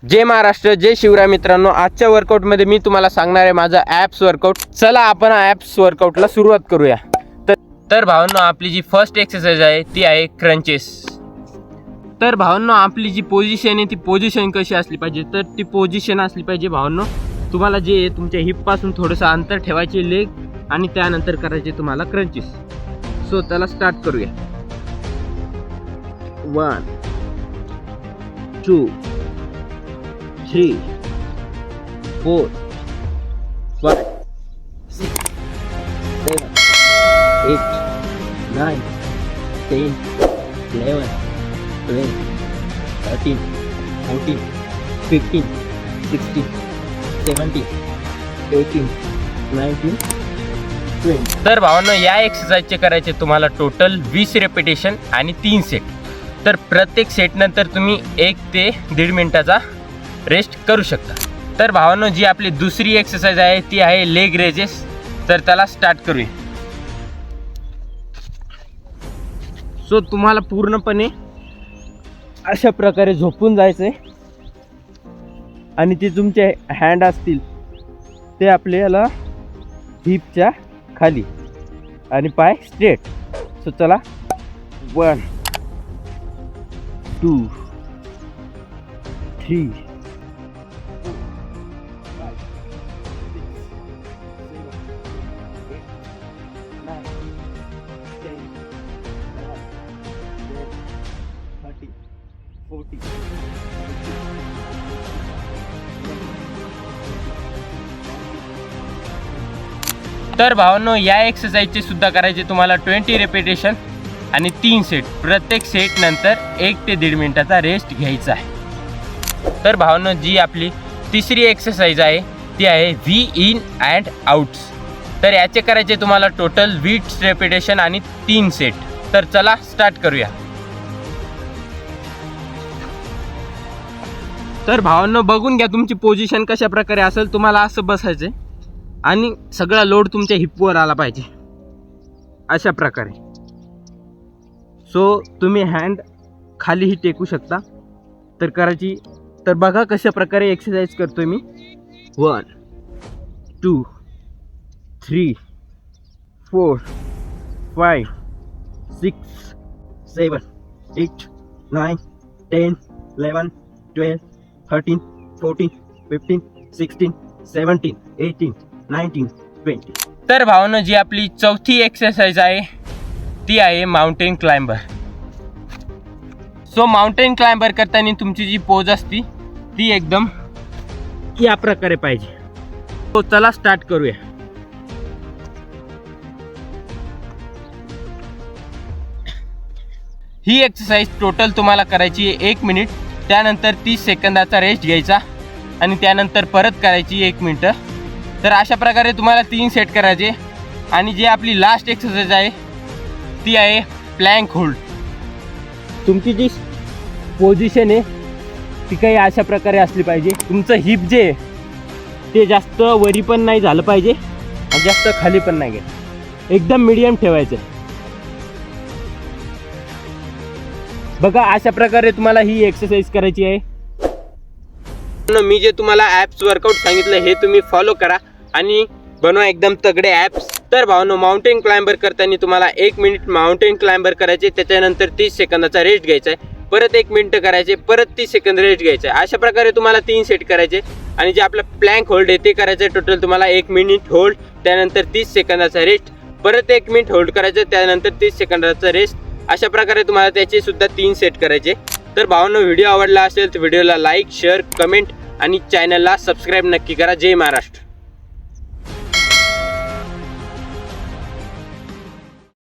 जय महाराष्ट्र, जय शिवराय मित्रांनो. आजच्या वर्कआउटमध्ये मी तुम्हाला सांगणार आहे माझा ॲप्स वर्कआउट. चला आपण ॲप्स वर्कआउटला सुरुवात करूया. तर भावांनो, आपली जी फर्स्ट एक्सरसाइज आहे ती आहे क्रंचेस. तर भावांनो, आपली जी पोझिशन आहे ती पोझिशन कशी असली पाहिजे, तर ती पोझिशन असली पाहिजे भावांनो, तुम्हाला जे तुमच्या हिपपासून थोडंसं अंतर ठेवायचे लेग आणि त्यानंतर करायचे तुम्हाला क्रंचेस. सो त्याला स्टार्ट करूया. 1 2 3 4 5 6 7 8 9 10 11 12 13 14 15 16 17 18 19 20. तर भावांनो, या एक्सरसाइजचे करायचे तुम्हाला टोटल 20 रेपिटेशन आणि 3 सेट. तर प्रत्येक सेट नंतर तुम्ही 1 ते 1.5 मिनिटाचा रेस्ट करू शकता. तर भावांनो, जी आपली दुसरी एक्सरसाइज आहे ती आहे लेग रेजेस. तर त्याला स्टार्ट करूया. सो तुम्हाला पूर्णपणे अशा प्रकारे झोपून जायचं आहे आणि ते तुमचे हँड असतील ते आपल्याला हिपच्या खाली आणि पाय स्ट्रेट. सो चला, 1 2 3 तर भावांनो, या एक्सरसाइजचे सुद्धा करायचे तुम्हाला 20 रेपिटेशन आणि 3 सेट. प्रत्येक सेट नंतर 1 ते 1.5 मिनिटाचा रेस्ट घ्यायचा आहे. तर भावांनो, जी आपली तिसरी एक्सरसाइज आहे ती आहे व्ही इन अँड आउट्स. तर याचे करायचे तुम्हाला टोटल 20 रेपिटेशन आणि 3 सेट. तर चला स्टार्ट करूया. तर भावांनो, बघून घ्या तुमची पोझिशन कशा प्रकारे असेल. तुम्हाला असं बसायचं आहे आणि सगळा लोड तुमच्या हिपवर आला पाहिजे अशा प्रकारे. सो तुम्ही हँड खालीही टेकू शकता. तर करायची, तर बघा कशा प्रकारे एक्सरसाइज करतोय मी. 1 2 3 4 5 6 7 8 9 10 11 12 13 14 15 16 17 18 19 20. तर भावांनो, जी आपली चौथी एक्सरसाइज आहे ती आहे mountain climber. So mountain climber करताना तुमची जी पोज असती ती एकदम या प्रकारे पाहिजे. तो चला स्टार्ट करूया. ही एक्सरसाइज टोटल तुम्हाला करायची आहे 1 मिनिट. त्यानंतर 30 सेकंदाचा रेस्ट घ्यायचा आणि त्यानंतर परत करायची 1 मिनिट. तर अशा प्रकारे तुम्हाला 3 सेट करायचे. आणि जी आपली लास्ट एक्सरसाइज आहे ती आहे प्लँक होल्ड. तुमची जी पोझिशन आहे ती काही अशा प्रकारे असली पाहिजे. तुमचं हिप जे आहे ते जास्त वरी पण नाही झालं पाहिजे आणि जास्त खाली पण नाही गेलं. एकदम मीडियम ठेवायचं. बघा, अशा प्रकारे तुम्हाला ही एक्सरसाइज करायची आहे. मी जे तुम्हाला ॲप्स वर्कआउट सांगितलं हे तुम्ही फॉलो करा आणि बनवा एकदम तगडे ॲप्स. तर भावांनो, माउंटेन क्लाइंबर करताना तुम्हाला 1 मिनिट माउंटेन क्लाइंबर करायचे. त्याच्यानंतर 30 सेकंदाचा रेस्ट घ्यायचा आहे. परत 1 मिनिट करायचे, परत 30 सेकंद रेस्ट घ्यायचा आहे. अशा प्रकारे तुम्हाला 3 सेट करायचे. आणि जे आपलं प्लँक होल्ड आहे ते करायचं आहे टोटल तुम्हाला 1 मिनिट होल्ड, त्यानंतर 30 सेकंदाचा रेस्ट, परत 1 मिनिट होल्ड करायचं, त्यानंतर 30 सेकंदाचा रेस्ट. अशा प्रकारे तुम्हाला त्याचे सुद्धा 3 सेट करायचे. तर भावांनो, व्हिडिओ आवडला असेल तर व्हिडिओला लाईक, शेअर, कमेंट आणि चॅनलला सबस्क्राईब नक्की करा. जय महाराष्ट्र.